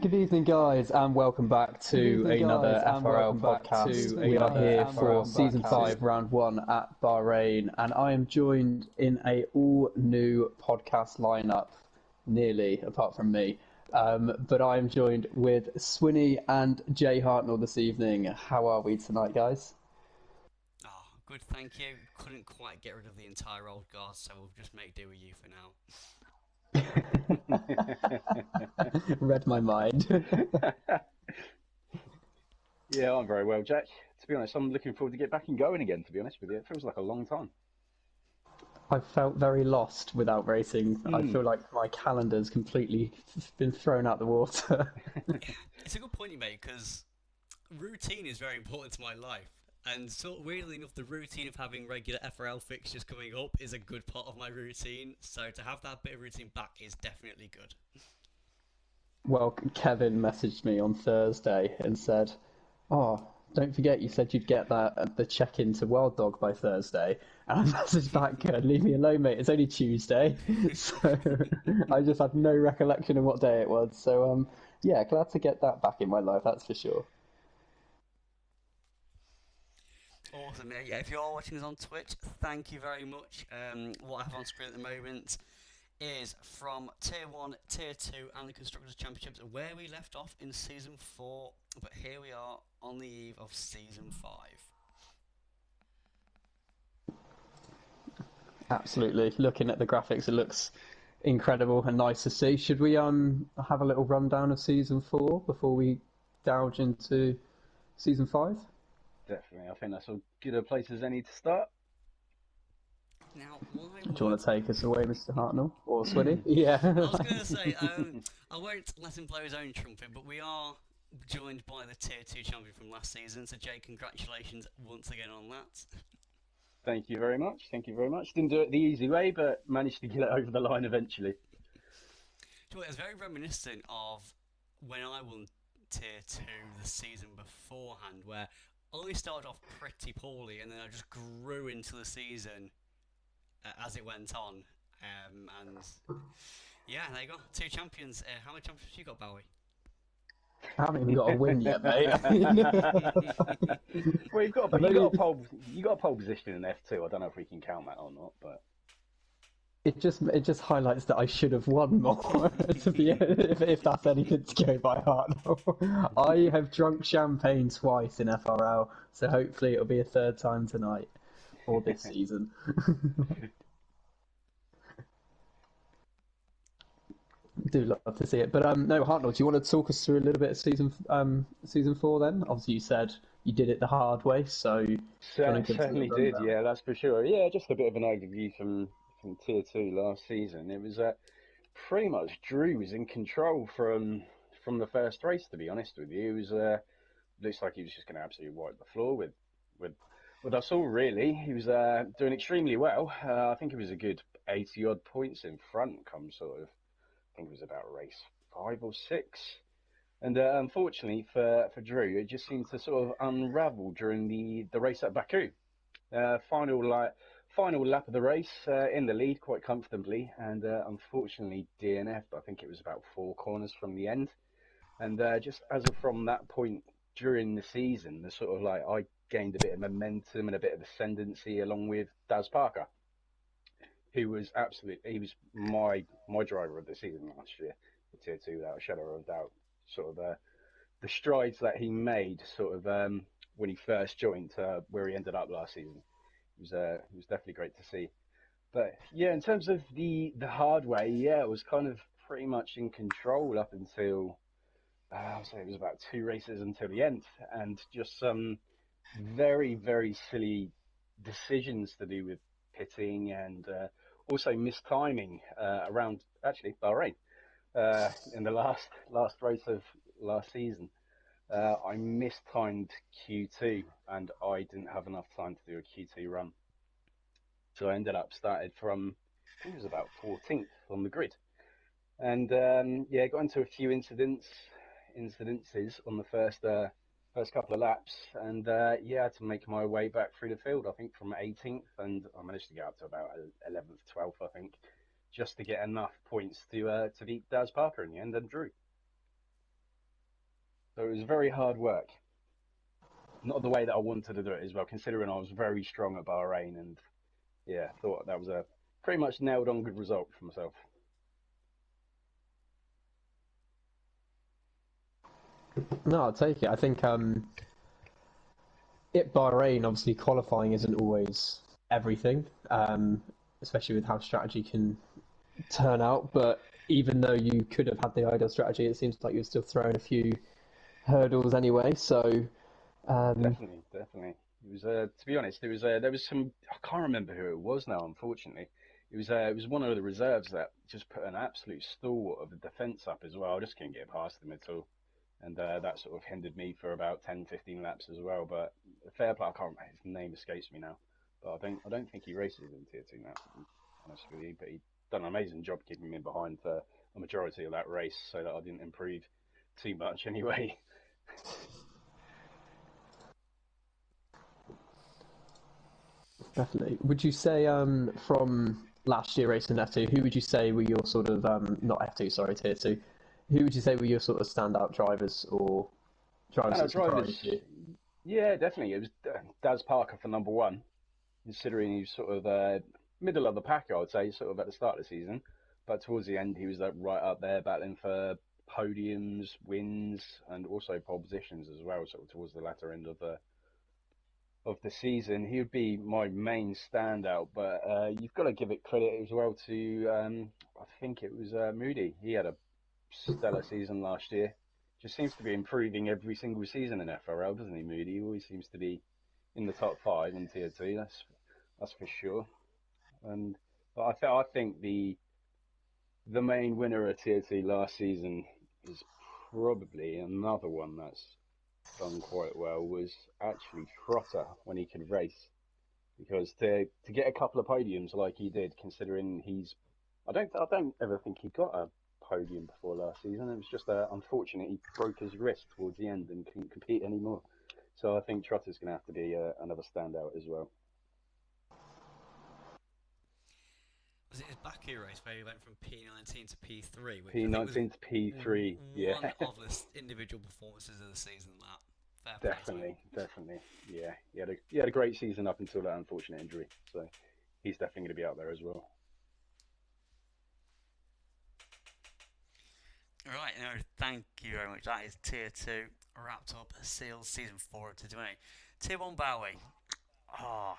Good evening, guys, and welcome back to another FRL podcast. We are here for season 5, round 1 at Bahrain, and I am joined in a all-new podcast lineup, nearly, apart from me. But I am joined with Swinney and Jay Hartnell this evening. How are we tonight, guys? Oh, good, thank you. Couldn't quite get rid of the entire old guard, so we'll just make do with you for now. Read my mind. Yeah, I'm very well, Jack. To be honest, I'm looking forward to get back and going again, to be honest with you. It feels like a long time. I felt very lost without racing. I feel like my calendar's completely been thrown out the water. It's a good point you make, because routine is very important to my life. And sort of weirdly enough, the routine of having regular FRL fixtures coming up is a good part of my routine. So to have that bit of routine back is definitely good. Well, Kevin messaged me on Thursday and said, "Oh, don't forget you said you'd get that the check-in to Wild Dog by Thursday." And I messaged back, "Leave me alone, mate. It's only Tuesday." So I just had no recollection of what day it was. So yeah, glad to get that back in my life. That's for sure. Awesome, yeah. If you're watching us on Twitch, thank you very much. What I have on screen at the moment is from Tier 1, Tier 2 and the Constructors' Championships, where we left off in Season 4, but here we are on the eve of Season 5. Absolutely. Looking at the graphics, it looks incredible and nice to see. Should we have a little rundown of Season 4 before we delve into Season 5? Definitely. I think that's as good a place as any to start. Now, Do you want to take us away, Mr. Hartnell? Or Swinny? Yeah. I was going to say, I won't let him blow his own trumpet, but we are joined by the Tier 2 champion from last season, so Jay, congratulations once again on that. Thank you very much. Thank you very much. Didn't do it the easy way, but managed to get it over the line eventually. So it was very reminiscent of when I won Tier 2 the season beforehand, where I only started off pretty poorly, and then I just grew into the season as it went on. And yeah, there you go. 2 champions. How many championships you got, Bowie? I haven't even got a win yet, mate. Well, you got a pole position in F2. I don't know if we can count that or not, but it just highlights that I should have won more. To be if that's anything to go by heart. I have drunk champagne twice in FRL, so hopefully it'll be a third time tonight or this season. Do love to see it, but no, Hartnell, do you want to talk us through a little bit of season 4? Then obviously you said you did it the hard way, so do you want to give us a certainly little did. rundown? Yeah, that's for sure. Yeah, just a bit of an overview from Tier 2 last season. It was pretty much Drew was in control from the first race. To be honest with you, it was looks like he was just going to absolutely wipe the floor with with us all. Really, he was doing extremely well. I think it was a good 80 odd points in front. Come sort of, I think it was about race 5 or 6. And unfortunately for Drew, it just seemed to sort of unravel during the race at Baku. Final lap of the race, in the lead quite comfortably, and unfortunately DNF'd. I think it was about 4 corners from the end. And just as of from that point during the season, the sort of like I gained a bit of momentum and a bit of ascendancy along with Daz Parker, who was he was my driver of the season last year, the Tier 2 without a shadow of a doubt. Sort of the strides that he made, sort of when he first joined to where he ended up last season, it was definitely great to see. But yeah, in terms of the hard way, yeah, it was kind of pretty much in control up until I'll say it was about 2 races until the end, and just some very very silly decisions to do with pitting and also mistiming around actually Bahrain in the last race of last season. I mistimed Q2 and I didn't have enough time to do a Q2 run. So I ended up started from, I think it was about 14th on the grid. And yeah, got into a few incidences on the first couple of laps, and yeah, I had to make my way back through the field. I think from 18th, and I managed to get up to about 11th, 12th, I think, just to get enough points to beat Daz Parker in the end and Drew. So it was very hard work. Not the way that I wanted to do it as well, considering I was very strong at Bahrain, and yeah, thought that was a pretty much nailed on good result for myself. No, I'll take it. I think at Bahrain, obviously qualifying isn't always everything, especially with how strategy can turn out. But even though you could have had the ideal strategy, it seems like you're still throwing a few hurdles anyway. So Definitely, definitely. It was, to be honest, there was some. I can't remember who it was now. Unfortunately, it was one of the reserves that just put an absolute stalwart of the defence up as well. I just couldn't get past them at all, and that sort of hindered me for about 10, 15 laps as well. But fair play, I can't remember, his name escapes me now, but I don't think he races in Tier Two now. To be honest with you, but he done an amazing job keeping me behind for a majority of that race, so that I didn't improve too much anyway. definitely. Would you say from last year racing F2, who would you say were your sort of not F2, sorry, Tier 2? Who would you say were your sort of standout drivers or drivers And our that surprised drivers, you? yeah, definitely. It was Daz Parker for number one, considering he's sort of middle of the pack, I would say, sort of at the start of the season. But towards the end, he was right up there, battling for podiums, wins, and also pole positions as well. Sort of towards the latter end of the season, he would be my main standout. But you've got to give it credit as well to I think it was Moody. He had a stellar season last year. Just seems to be improving every single season in FRL, doesn't he, Moody? He always seems to be in the top five in Tier Two. That's for sure. And but I think the main winner of Tier Two last season is probably another one that's done quite well. Was actually Trotter when he could race, because to get a couple of podiums like he did, considering I don't ever think he got a podium before last season. It was just unfortunate he broke his wrist towards the end and couldn't compete anymore. So I think Trotter's going to have to be another standout as well. Was it his Baku race where he went from P19 to P3, which I think was P19 to P3, yeah, one of the individual performances of the season? That fair play to him. definitely, definitely, yeah. He had a great season up until that unfortunate injury, so he's definitely going to be out there as well. Right, no, thank you very much. That is Tier 2 wrapped up, seals season 4 of 2020. Tier 1 Bowie. Ah,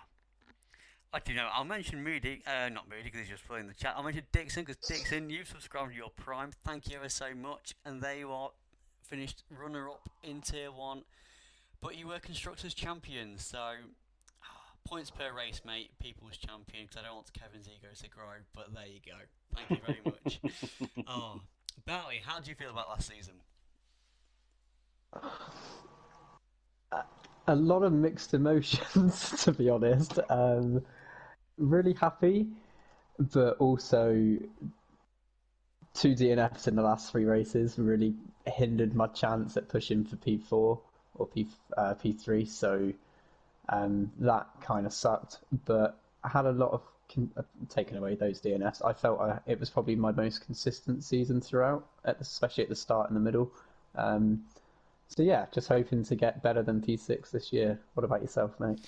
I do know. I'll mention Moody, not Moody because he's just playing the chat. I'll mention Dixon because Dixon, you've subscribed to your Prime. Thank you ever so much. And they are finished runner up in Tier 1. But you were Constructors Champion, so points per race, mate. People's Champion because I don't want Kevin's ego to grow. But there you go. Thank you very much. Oh, Bowie, how do you feel about last season? A lot of mixed emotions, to be honest. Really happy, but also two DNFs in the last three races really hindered my chance at pushing for P4 or P3. So that kind of sucked. But I had a lot of taken away those DNFs. I felt it was probably my most consistent season throughout, especially at the start and the middle. So yeah, just hoping to get better than P6 this year. What about yourself, mate?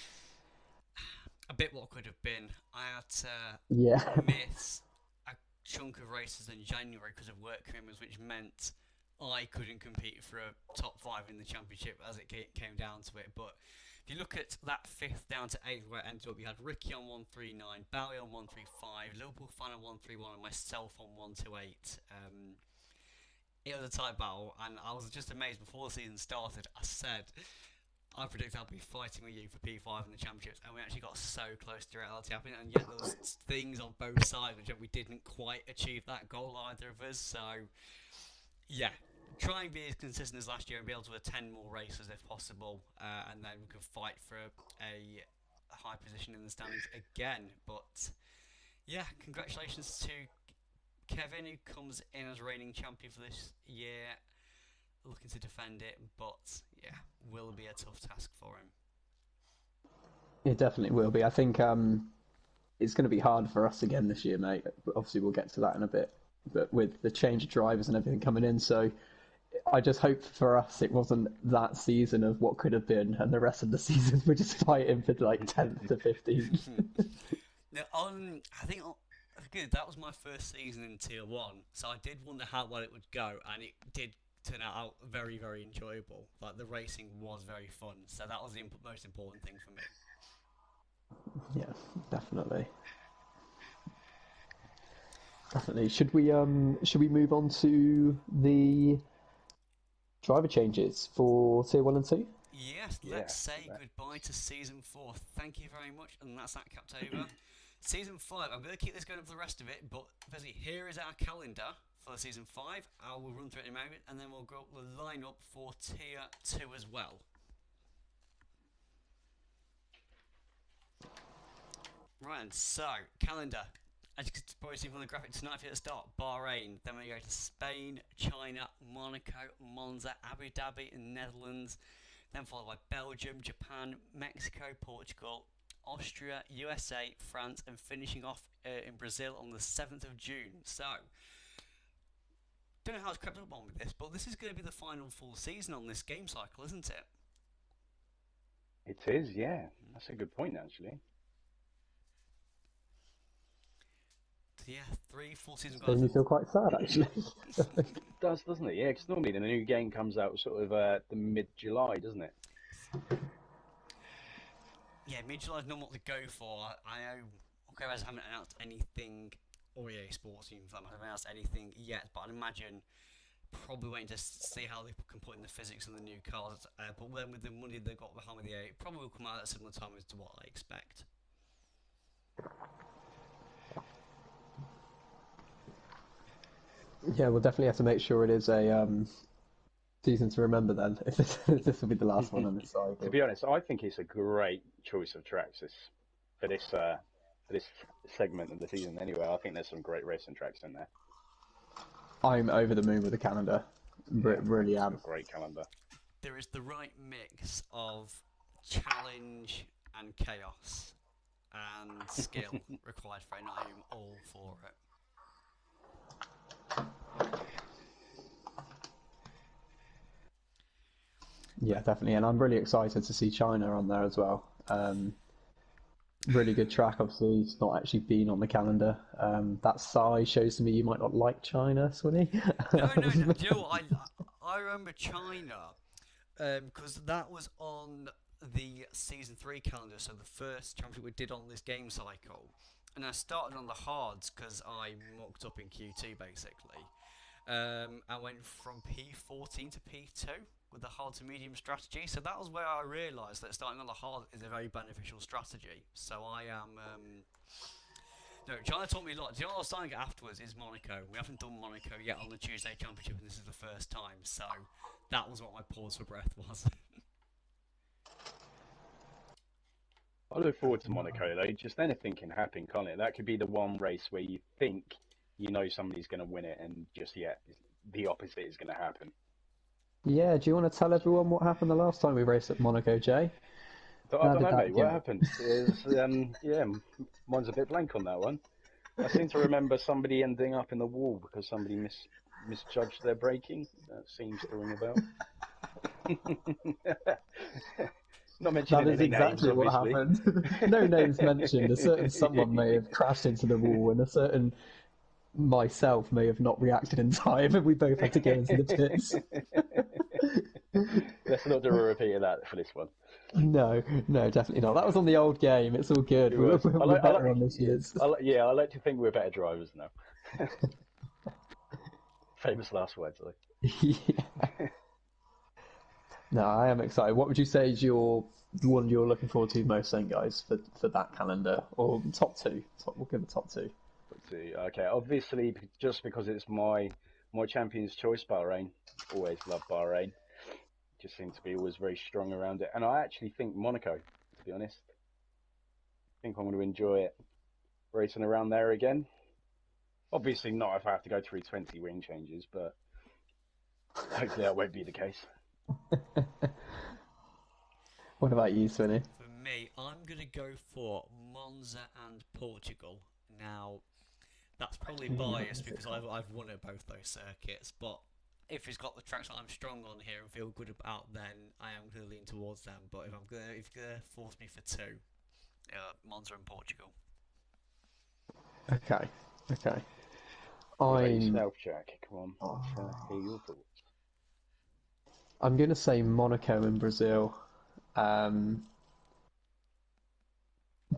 A bit what could have been. I had to Yeah. miss a chunk of races in January because of work commitments, which meant I couldn't compete for a top 5 in the championship as it came down to it. But if you look at that 5th down to 8th where it ended up, you had Ricky on 139, Bowie on 135, Liverpool fan on 131, and myself on 128. It was a tight battle, and I was just amazed before the season started. I said, I predict I'll be fighting with you for P5 in the championships, and we actually got so close to reality happening, and yet there was things on both sides which we didn't quite achieve that goal, either of us. So, yeah, try and be as consistent as last year and be able to attend more races if possible, and then we can fight for a high position in the standings again. But yeah, congratulations to Kevin, who comes in as reigning champion for this year, looking to defend it, but yeah, will be a tough task for him. It definitely will be. I think it's going to be hard for us again this year, mate. Obviously, we'll get to that in a bit. But with the change of drivers and everything coming in, so I just hope for us it wasn't that season of what could have been, and the rest of the seasons we're just fighting for like 10th to 15th. Now, I think good. That was my first season in Tier One, so I did wonder how well it would go, and it did turn out very, very enjoyable. Like the racing was very fun, so that was the most important thing for me. Yeah, definitely. Definitely. Should we move on to the driver changes for Tier 1 and 2? Yes, Yeah. let's say goodbye to Season 4. Thank you very much, and that's that capped over. Season 5, I'm going to keep this going for the rest of it, but basically, here is our calendar for Season 5. I will run through it in a moment, and then we'll line up for Tier 2 as well. Right, and so, calendar. As you can probably see from the graphic tonight, at the start, Bahrain. Then we go to Spain, China, Monaco, Monza, Abu Dhabi, and Netherlands. Then followed by Belgium, Japan, Mexico, Portugal, Austria, USA, France, and finishing off in Brazil on the 7th of June. So, don't know how it's crept up on with this, but this is going to be the final full season on this game cycle, isn't it? It is, yeah. That's a good point, actually. So yeah, 3 full seasons. Making me feel quite sad, actually. It does, doesn't it? Yeah, because normally the new game comes out sort of the mid-July, doesn't it? Yeah, mid-July is not what to go for. I know Guys haven't announced anything, or EA Sports even for that matter, haven't announced anything yet, but I'd imagine probably waiting to see how they can put in the physics of the new cars. But then with the money they've got behind with the EA, it probably will come out at a similar time as to what I expect. Yeah, we'll definitely have to make sure it is a season to remember then, if this will be the last one on this cycle. To be honest, I think it's a great choice of tracks for this segment of the season. Anyway, I think there's some great racing tracks in there. I'm over the moon with the calendar. Really am. A great calendar. There is the right mix of challenge and chaos and skill required for it, and I am all for it. Yeah, definitely, and I'm really excited to see China on there as well. Really good track, obviously. It's not actually been on the calendar. That size shows to me you might not like China, Swinny. No. Do you know what? I remember China because that was on the Season 3 calendar, so the first championship we did on this game cycle. And I started on the hards because I mocked up in Q2 basically. I went from P14 to P2 with the hard to medium strategy. So that was where I realised that starting on the hard is a very beneficial strategy. So I am... No, China taught me a lot. Do you know what I was starting afterwards is Monaco. We haven't done Monaco yet on the Tuesday Championship, and this is the first time. So that was what my pause for breath was. I look forward to Monaco, though. Just anything can happen, can't it? That could be the one race where you think you know somebody's going to win it, and just, the opposite is going to happen. Yeah, do you want to tell everyone what happened the last time we raced at Monaco, Jay? I don't know, mate. What happened? Mine's a bit blank on that one. I seem to remember somebody ending up in the wall because somebody misjudged their braking. That seems to ring a bell. Not mentioning That is any exactly names, what obviously. happened. No names mentioned. A certain someone may have crashed into the wall, and a certain myself may have not reacted in time, and we both had to go into the pits. Let's not do a repeat of that for this one. No, definitely not. That was on the old game. It's all good. We're better on this year's. I like to think we're better drivers now. Famous last words, though. Yeah. No, I am excited. What would you say is the one you're looking forward to most, then, guys, for that calendar, or top two? We'll give it top two. Okay, obviously, just because it's my champion's choice, Bahrain. Always love Bahrain. Just seems to be always very strong around it. And I actually think Monaco, to be honest. I think I'm going to enjoy it racing around there again. Obviously not if I have to go through 20 wing changes, but hopefully that won't be the case. What about you, Swinny? For me, I'm going to go for Monza and Portugal. Now, that's probably biased because I've won at both those circuits, but if it's got the tracks that I'm strong on here and feel good about, then I am going to lean towards them. But if you're gonna force me for two, Monza and Portugal. Okay, okay. What about I'm yourself, Jack? Come on, let's hear your thoughts. I'm going to say Monaco and Brazil. Um,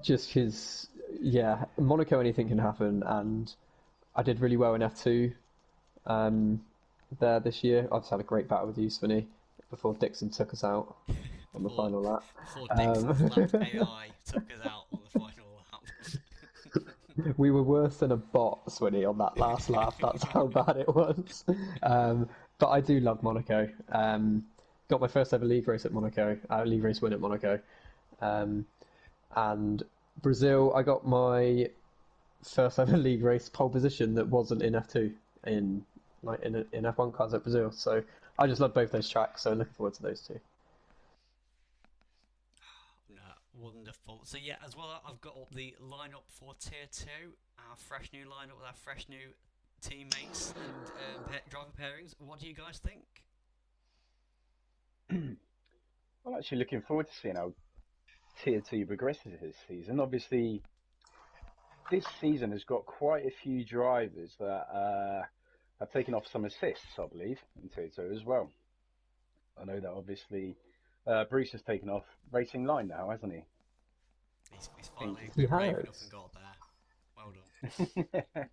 just because, yeah, Monaco, anything can happen, and I did really well in F2 um, there this year. I've just had a great battle with you, Svinny, before Dixon took us out on the final lap. Before Dixon's lap AI took us out on the final lap. We were worse than a bot, Swinny, on that last lap. That's how bad it was. But I do love Monaco. Got my first ever league race at Monaco, league race win at Monaco. And Brazil, I got my first ever league race pole position that wasn't in F2 in F1 cars at Brazil. So I just love both those tracks. So looking forward to those two. No, wonderful. So yeah, as well, I've got up the lineup for Tier 2, our fresh new lineup with our fresh new teammates and driver pairings. What do you guys think? I'm actually looking forward to seeing how Tier 2 progresses this season. Obviously, this season has got quite a few drivers that have taken off some assists, I believe, in Tier 2 as well. I know that obviously Bruce has taken off Racing Line now, hasn't he? He's finally He been brave has. enough and got there. Well done.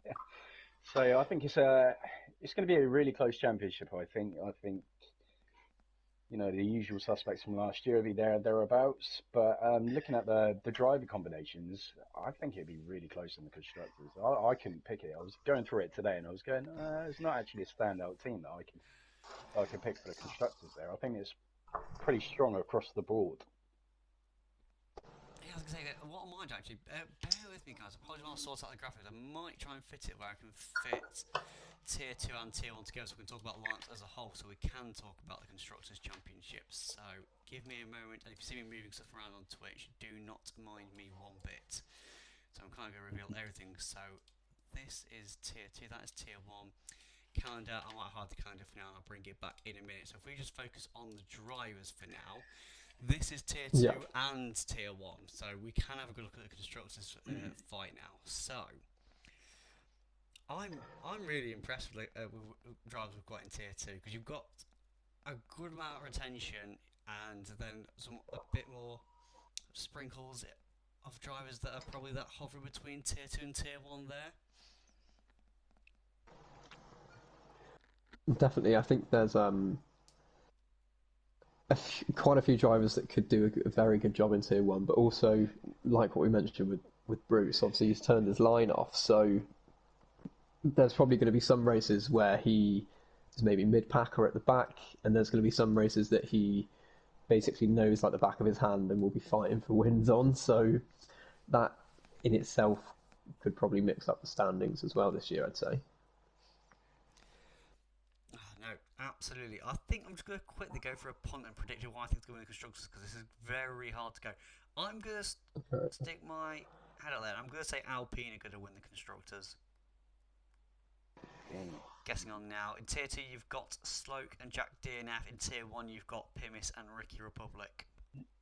So I think it's going to be a really close championship. I think the usual suspects from last year will be thereabouts. But looking at the driver combinations, I think it'd be really close in the constructors. I couldn't pick it. I was going through it today, and I was going, it's not actually a standout team that I can pick for the constructors there. I think it's pretty strong across the board. Yeah, I was going to say that. What I might actually, bear with me, guys. Apologies while I sort out the graphics. I might try and fit it where I can fit Tier 2 and Tier 1 together so we can talk about lineups as a whole, so we can talk about the Constructors' Championships. So give me a moment, and if you see me moving stuff around on Twitch, do not mind me one bit. So I'm kind of going to reveal everything. So this is Tier 2, that is Tier 1. Calendar, I might hide the calendar for now, and I'll bring it back in a minute. So if we just focus on the drivers for now, this is Tier 2 and Tier 1, so we can have a good look at the Constructors fight now. So I'm really impressed with drivers we've got in Tier 2, because you've got a good amount of retention and then a bit more sprinkles of drivers that are probably that hover between Tier 2 and Tier 1 there. Definitely, I think there's quite a few drivers that could do a very good job in Tier 1, but also, like what we mentioned with Bruce, obviously he's turned his line off, so there's probably going to be some races where he is maybe mid-pack or at the back, and there's going to be some races that he basically knows like the back of his hand and will be fighting for wins on, so that in itself could probably mix up the standings as well this year, I'd say. No, absolutely. I think I'm just going to quickly go for a punt and predict who I think is going to win the Constructors, because this is very hard to go. I'm going to stick my head out there. I'm going to say Alpine are going to win the Constructors. Guessing on now. In Tier 2 you've got Sloke and Jack DNF. In Tier 1 you've got Pimis and Ricky Republic.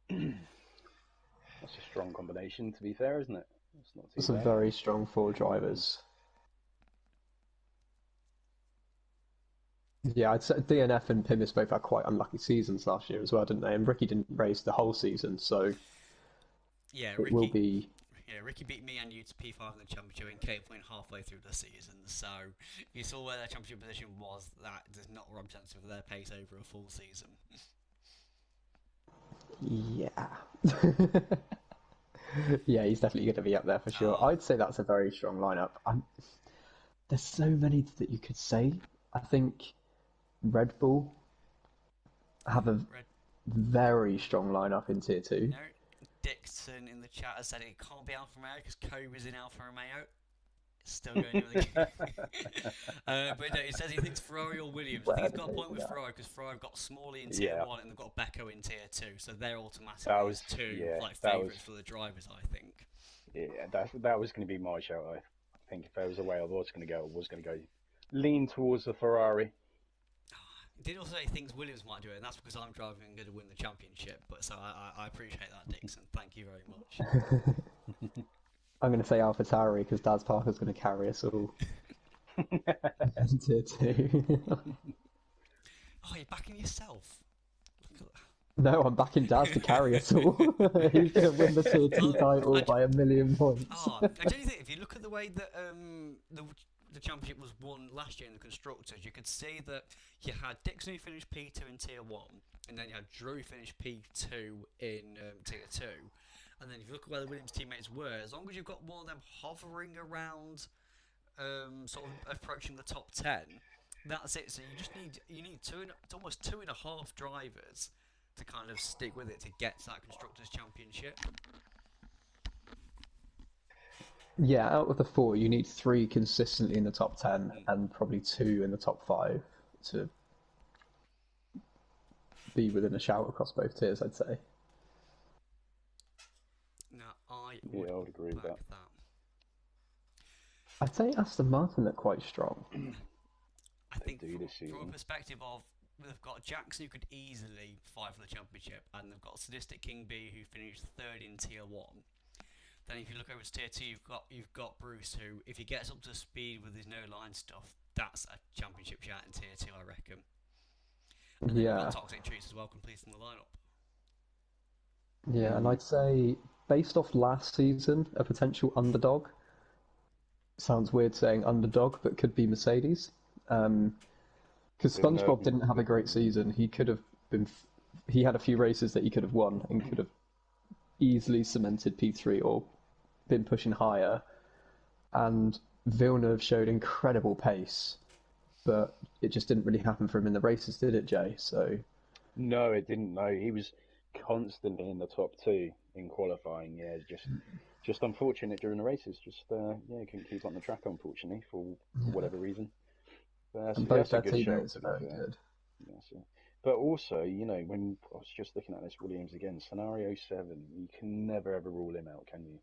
That's a strong combination, to be fair, isn't it? It's not too Some bad. very strong four drivers. Yeah, I'd say DNF and Pimis both had quite unlucky seasons last year as well, didn't they? And Ricky didn't race the whole season, so yeah, it will be. Yeah, Ricky beat me and you to P5 in the championship and Kate went halfway through the season. So you saw where their championship position was. That does not representative of their pace over a full season. Yeah. Yeah, he's definitely going to be up there for sure. I'd say that's a very strong lineup. There's so many that you could say. I think Red Bull have a very strong lineup in Tier 2. No, Dixon in the chat has said it can't be Alfa Romeo because Kobe's in Alfa Romeo. Still going with the but no, it says he thinks Ferrari or Williams. I think he's got a point with Ferrari because Ferrari have got Smalley in Tier 1 and they've got Becco in Tier 2, so they're automatically two favourites for the drivers, I think. Yeah, that was going to be my shout. I think if there was a way I was going to go lean towards the Ferrari. did also say thinks Williams might do it, and that's because I'm driving and going to win the championship. But so I appreciate that, Dixon. Thank you very much. I'm going to say AlphaTauri because Daz Parker's going to carry us all in Tier 2. Oh, you're backing yourself. No, I'm backing Daz to carry us all. He's going to win the Tier 2 title by a million points. I don't think if you look at the way that the championship was won last year in the constructors, you could see that you had Dixon who finished P2 in Tier 1, and then you had Drew who finished P2 in Tier 2. And then if you look at where the Williams teammates were, as long as you've got one of them hovering around, sort of approaching the top 10, that's it. So you need it's almost 2.5 drivers to kind of stick with it to get to that constructors championship. Yeah, out of the 4, you need 3 consistently in the top 10 and probably 2 in the top 5 to be within a shout across both tiers, I'd say. No, I would agree with that. I'd say Aston Martin look quite strong. I think from a perspective of they've got Jackson who could easily fight for the championship, and they've got Sadistic King B who finished 3rd in Tier 1. Then if you look over to Tier 2, you've got Bruce who, if he gets up to speed with his no-line stuff, that's a championship shout in Tier 2, I reckon. And then you've got Toxic Trees as well, completing the lineup. Yeah, and I'd say, based off last season, a potential underdog. Sounds weird saying underdog, but could be Mercedes. Because SpongeBob didn't have a great season. He could have been. He had a few races that he could have won and could have easily cemented P3 or been pushing higher. And Villeneuve showed incredible pace, but it just didn't really happen for him in the races, did it, Jay? So. No, it didn't. No, he was constantly in the top 2 in qualifying. Yeah, just unfortunate during the races. Just couldn't keep on the track, unfortunately, for whatever reason. And both their teammates are very good. Yeah, so. But also, when I was just looking at this Williams again, scenario 7, you can never ever rule him out, can you?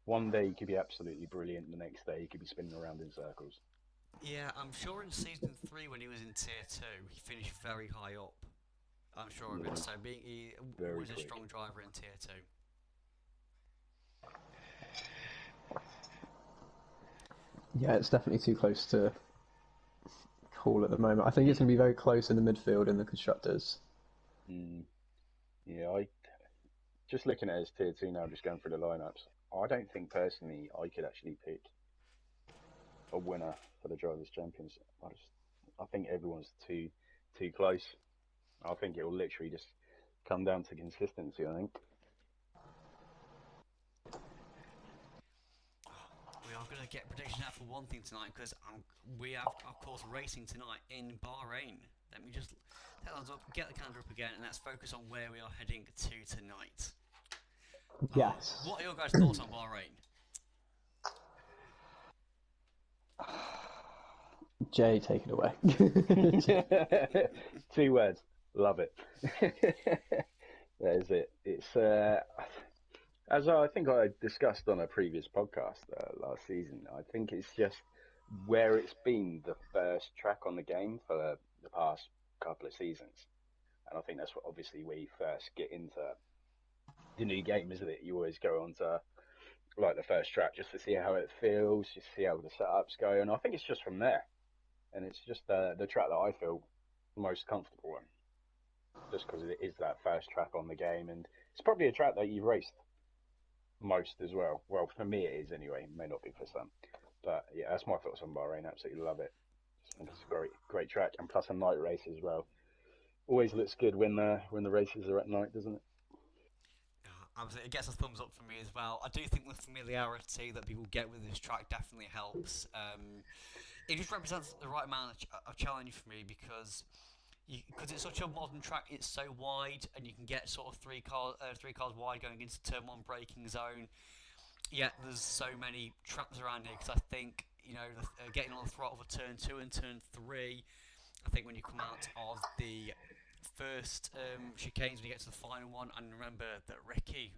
One day he could be absolutely brilliant, the next day he could be spinning around in circles. Yeah, I'm sure in season 3 when he was in Tier 2, he finished very high up. I'm sure of it. So he was a strong driver in Tier 2. Yeah, it's definitely too close to call at the moment. I think it's going to be very close in the midfield in the constructors. Yeah, just looking at his Tier 2 now, just going through the lineups, I don't think personally I could actually pick a winner for the Drivers' Champions. I think everyone's too close. I think it will literally just come down to consistency, I think. We are going to get predictions out for one thing tonight because we have, of course, racing tonight in Bahrain. Let me just get the calendar up again, and let's focus on where we are heading to tonight. Yes. What are your guys' thoughts on Bahrain? Jay, take it away. 2 words. Love it. That is it. It's as I think I discussed on a previous podcast last season. I think it's just where it's been the first track on the game for the past couple of seasons, and I think that's obviously where you first get into the new game, isn't it? You always go on to like the first track just to see how it feels, just see how the setups go, and I think it's just from there, and it's just the track that I feel most comfortable in. Just because it is that first track on the game, and it's probably a track that you've raced most as well. Well, for me it is anyway. It may not be for some, but yeah, that's my thoughts on Bahrain. Absolutely love it. I think it's a great track, and plus a night race as well. Always looks good when the races are at night, doesn't it? Absolutely, it gets a thumbs up for me as well. I do think the familiarity that people get with this track definitely helps. It just represents the right amount of challenge for me because it's such a modern track. It's so wide, and you can get sort of three cars wide going into turn 1 braking zone. Yet there's so many traps around here because I think getting on the throttle for turn 2 and turn 3. I think when you come out of the first chicanes, when you get to the final one, and remember that Ricky,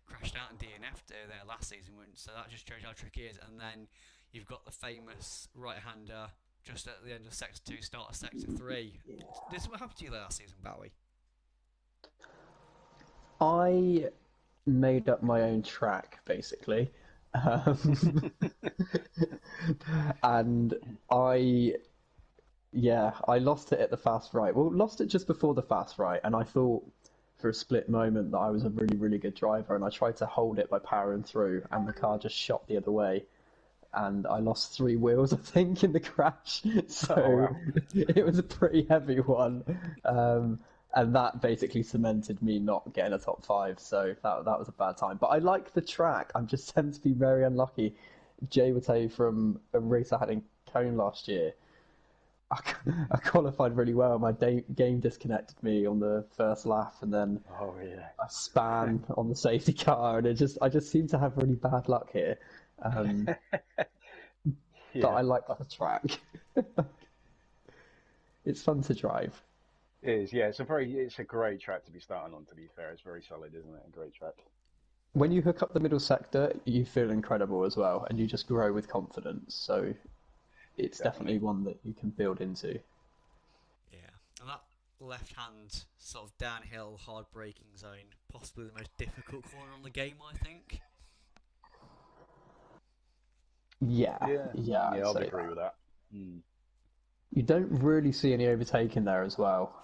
crashed out and DNF'd there last season, so that just shows how tricky it is. And then you've got the famous right-hander just at the end of Sector 2, start of Sector 3. This is what happened to you last season, Bowie. I made up my own track, basically. And I lost it at the fast right. Well, lost it just before the fast right, and I thought for a split moment that I was a really, really good driver, and I tried to hold it by powering through, and the car just shot the other way, and I lost 3 wheels, I think, in the crash. So it was a pretty heavy one, and that basically cemented me not getting a top 5. So that was a bad time. But I like the track. I'm just tend to be very unlucky. Jay would tell you from a race I had in Cone last year. I qualified really well. My game disconnected me on the first lap, and then I span on the safety car, and I just seem to have really bad luck here. But I like the track. It's fun to drive. It is, yeah. It's a great track to be starting on. To be fair, it's very solid, isn't it? A great track. When you hook up the middle sector, you feel incredible as well, and you just grow with confidence. So it's definitely one that you can build into. Yeah, and that left-hand sort of downhill, hard braking zone, possibly the most difficult corner on the game, I think. Yeah, I'd I'd say agree that. with that. Mm. You don't really see any overtaking there as well.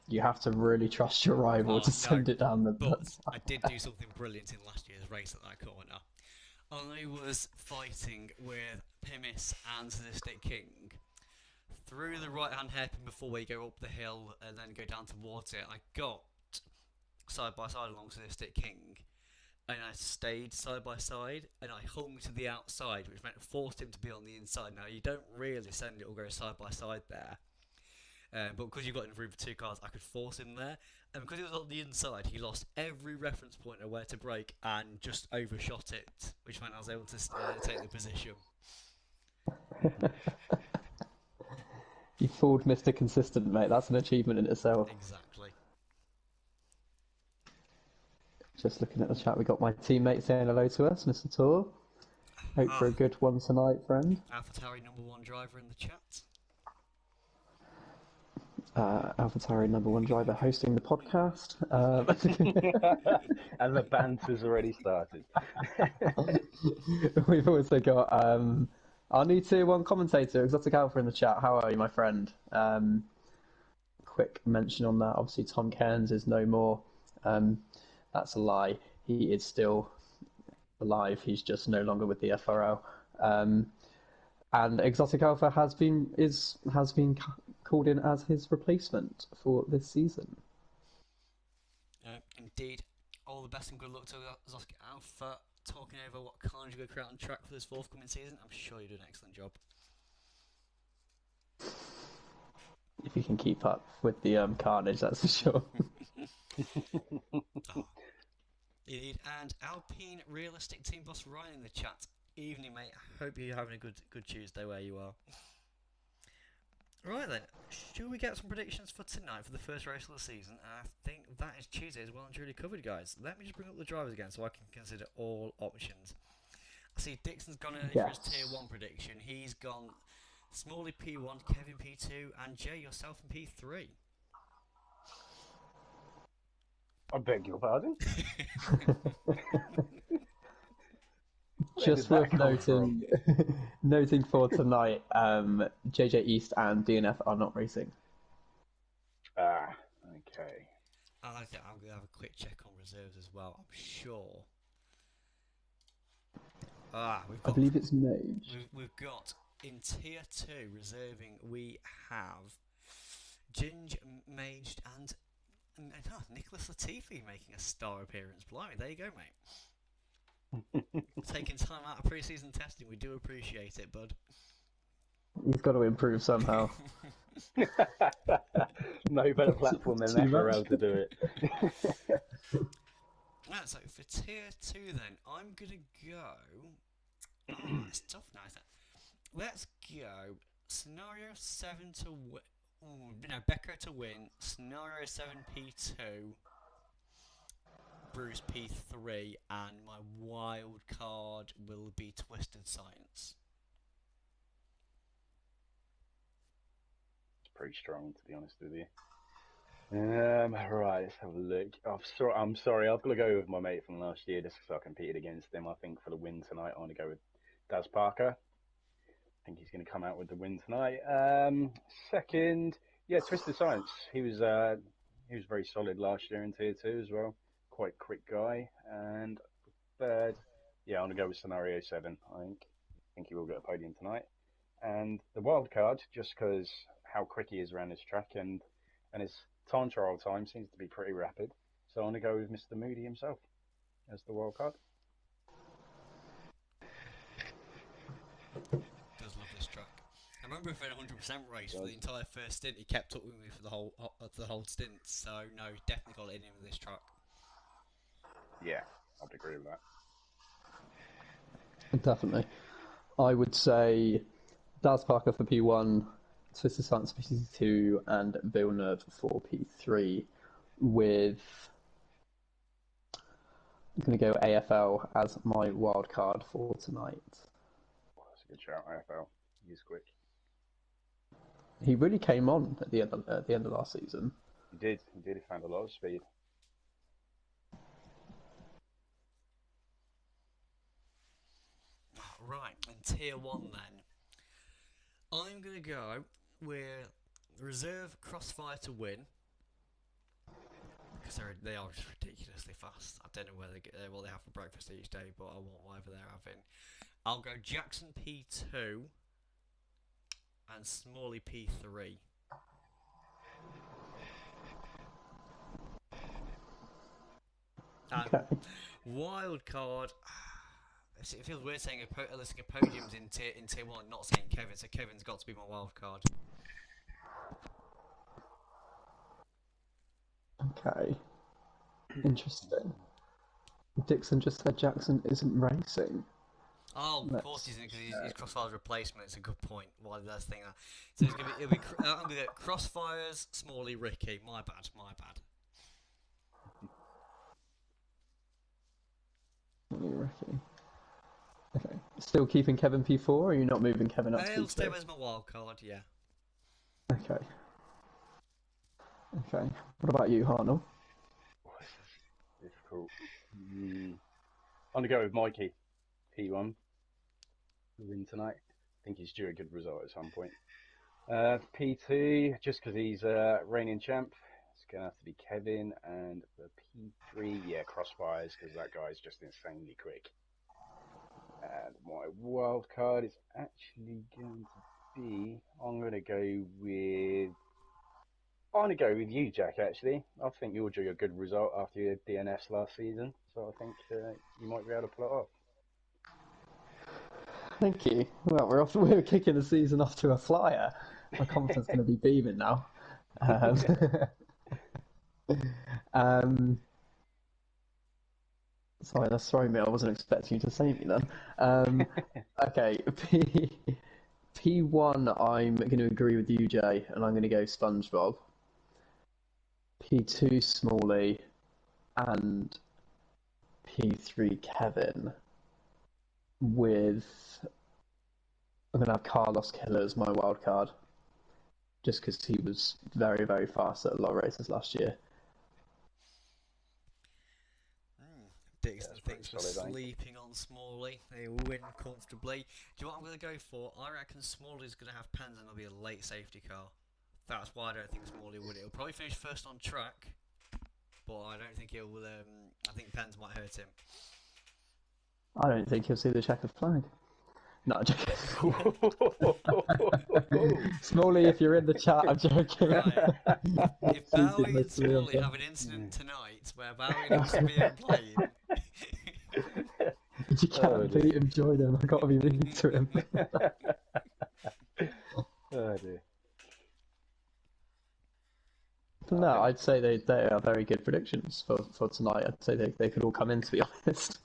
You have to really trust your rival to send it down the. But I did do something brilliant in last year's race at that corner. I was fighting with Pimis and Sadistic King through the right-hand hairpin before we go up the hill and then go down towards it. I got side by side along Sadistic King, and I stayed side by side, and I hung to the outside, which meant forced him to be on the inside. Now you don't really send it or go side by side there, but because you've got enough room for 2 cars, I could force him there. And because he was on the inside, he lost every reference point of where to brake and just overshot it, which meant I was able to take the position. You fooled Mr. Consistent, mate. That's an achievement in itself. Exactly. Just looking at the chat, we got my teammate saying hello to us, Mr. Tor. Hope for a good one tonight, friend. AlphaTauri #1 driver in the chat. AlphaTauri #1 driver hosting the podcast. And the banter's already started. We've also got our new Tier 1 commentator, Exotic Alpha, in the chat. How are you, my friend? Quick mention on that. Obviously, Tom Cairns is no more. That's a lie. He is still alive. He's just no longer with the FRL. And Exotic Alpha has been called in as his replacement for this season. Indeed. All the best and good luck to Exotic Alpha. Talking over what cars you go create on track for this forthcoming season. I'm sure you do an excellent job. If you can keep up with the carnage, that's for sure. Indeed. And Alpine Realistic Team Boss Ryan in the chat. Evening, mate. Hope you're having a good Tuesday where you are. Right then, should we get some predictions for tonight for the first race of the season? I think that is Tuesday as well and truly covered, guys. Let me just bring up the drivers again so I can consider all options. I see Dixon's gone in for his Tier 1 prediction. He's gone Smalley P1, Kevin P2, and Jay, yourself in P3. I beg your pardon? Just worth noting for tonight, JJ East and DNF are not racing. Okay. I'm going to have a quick check on reserves as well, I'm sure. I believe it's Mage. We've got in Tier 2 reserving, we have Ginge, Mage, and Nicholas Latifi making a star appearance. Blimey, there you go, mate. Taking time out of pre-season testing, we do appreciate it, bud. He's got to improve somehow. No better platform than FRL to do it. Right, so for Tier 2 then, I'm going to go... it's tough now, isn't it? Let's go Scenario 7 to win... no, Becco to win, Scenario 7 P2... Bruce P3, and my wild card will be Twisted Science. very strong, to be honest with you. Right, let's have a look. I'm sorry, I've got to go with my mate from last year just because I competed against him. I think for the win tonight, I want to go with Daz Parker. I think he's going to come out with the win tonight. Second, yeah, Twisted Science. He was very solid last year in Tier 2 as well. Quite quick guy. And third, yeah, I'm going to go with Scenario 7, I think. I think he will get a podium tonight. And the wild card, just because how quick he is around this track and his time trial time seems to be pretty rapid. So I'm going to go with Mr. Moody himself as the wild card. Does love this track. I remember if in a 100% race for the entire first stint, he kept up with me for the whole stint. So no, he's definitely got it in him with this track. Yeah, I'd agree with that. Definitely. I would say Daz Parker for P1, Twisted Science for P2, and Villeneuve for P3, with I'm going to go AFL as my wild card for tonight. That's a good shout, AFL. He's quick. He really came on at the end of last season. He did. He found a lot of speed. Right, and Tier 1 then. I'm going to go with Reserve Crossfire to win. Because they are just ridiculously fast. I don't know what they have for breakfast each day, but I want whatever they're having. I'll go Jackson P2 and Smalley P3. And Okay. wild card. It feels weird saying listing a podiums in tier 1, not saying Kevin. So Kevin's got to be my wild card. Okay. Interesting. Dixon just said Jackson isn't racing. Oh, of course he's in because he's Crossfire's replacement. It's a good point. Why did I think that? So I'm going to get Crossfire's, Smalley, Ricky. My bad. Ricky. Okay. Still keeping Kevin P4, or are you not moving Kevin up to P2? He'll stay as my wild card, yeah. Okay. What about you, Harnell? Difficult. I'm going to go with Mikey, P1. Win tonight. I think he's due a good result at some point. P2, just because he's reigning champ, it's going to have to be Kevin. And the P3, yeah, Crossfires, because that guy's just insanely quick. And my wild card is actually going to be, I'm going to go with you, Jack, actually. I think you'll do a good result after your DNFs last season, so I think you might be able to pull it off. Thank you. Well, we're kicking the season off to a flyer. My confidence is going to be beaming now. Sorry, that's throwing me. I wasn't expecting you to say me then. Okay, P1, I'm going to agree with you, Jay, and I'm going to go SpongeBob. P2, Smalley, and P3, Kevin. I'm going to have Carlos Killer as my wild card, just because he was very, very fast at a lot of races last year. Dixon thinks we're sleeping on Smalley. They win comfortably. Do you know what I'm going to go for? I reckon Smalley's going to have pens and it'll be a late safety car. That's why I don't think Smalley would. He'll probably finish first on track, but I don't think he'll. I think pens might hurt him. I don't think he'll see the checkered flag. No, I'm joking. Smalley, if you're in the chat, I'm joking. Right. If Bowie and Smalley have an incident tonight where Bowie needs to be in plane. You can't beat him, join him. I've got to be mean to him. Oh dear. No, I'd say they are very good predictions for tonight. I'd say they could all come in, to be honest.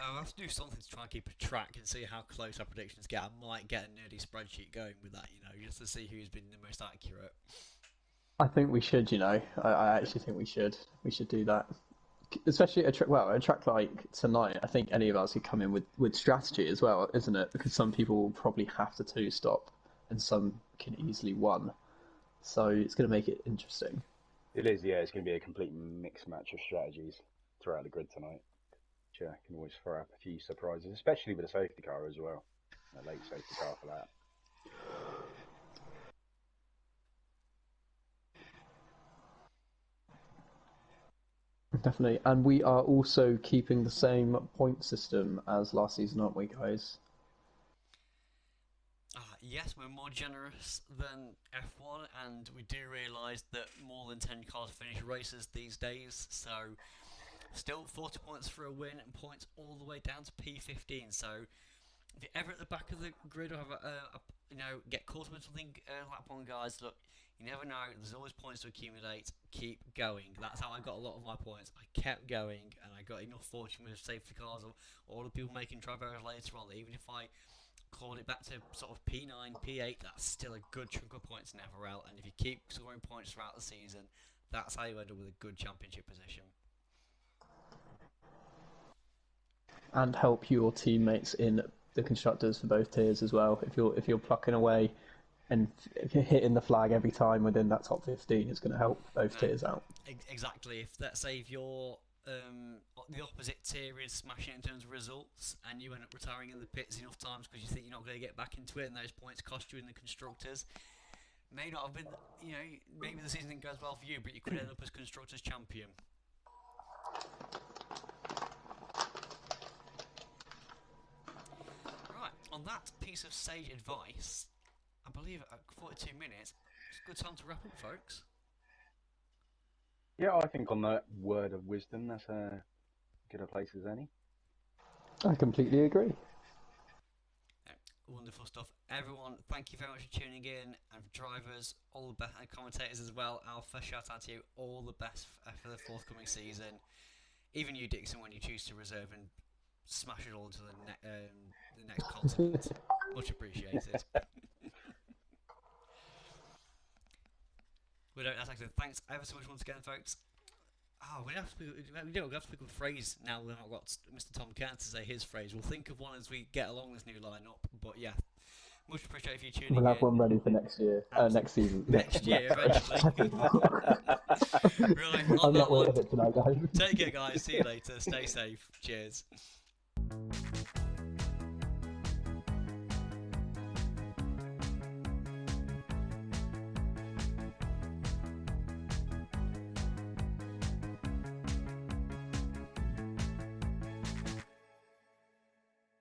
I'll have to do something to try and keep a track and see how close our predictions get. I might get a nerdy spreadsheet going with that, just to see who's been the most accurate. I think we should, I actually think we should. We should do that. especially a track like tonight, I think any of us could come in with strategy as well, isn't it? Because some people will probably have to two stop, and some can easily one. So it's going to make it interesting. It is, yeah. It's going to be a complete mixed match of strategies throughout the grid tonight. Which can always throw up a few surprises, especially with a safety car as well. A late safety car for that. Definitely. And we are also keeping the same point system as last season, aren't we, guys? Yes, we're more generous than F1, and we do realise that more than 10 cars finish races these days, so still 40 points for a win and points all the way down to P15. So if you're ever at the back of the grid or have get caught up in something lap one, guys, look, you never know. There's always points to accumulate. Keep going. That's how I got a lot of my points. I kept going, and I got enough fortune with safety cars or all the people making drive errors later on. Even if I clawed it back to sort of P9, P8, that's still a good chunk of points never out. And if you keep scoring points throughout the season, that's how you end up with a good championship position. And help your teammates in the constructors for both tiers as well. If you're plucking away and if you're hitting the flag every time within that top 15, it's going to help both tiers out. Exactly. If let's say if you're the opposite tier is smashing in terms of results, and you end up retiring in the pits enough times because you think you're not going to get back into it, and those points cost you in the constructors, may not have been, maybe the season didn't go as well for you, but you could end up as constructors champion. Right, on that piece of sage advice, I believe at 42 minutes, it's a good time to wrap up, folks. Yeah, I think on that word of wisdom, that's as good a place as any. I completely agree. Wonderful stuff. Everyone, thank you very much for tuning in, and for drivers, all the best, and commentators as well. Alpha, shout out to you. All the best for the forthcoming season. Even you, Dixon, when you choose to reserve and smash it all into the next continent. Much appreciated. That's excellent. Thanks ever so much once again, folks. We have to pick up a phrase now that I've got Mr. Tom Kern to say his phrase. We'll think of one as we get along this new lineup. But yeah, much appreciated for you tuning in. We'll have one ready for next year. Next season. Next year, eventually. Right, I'm not worried of it tonight, guys. Take care, guys. See you later. Stay safe. Cheers.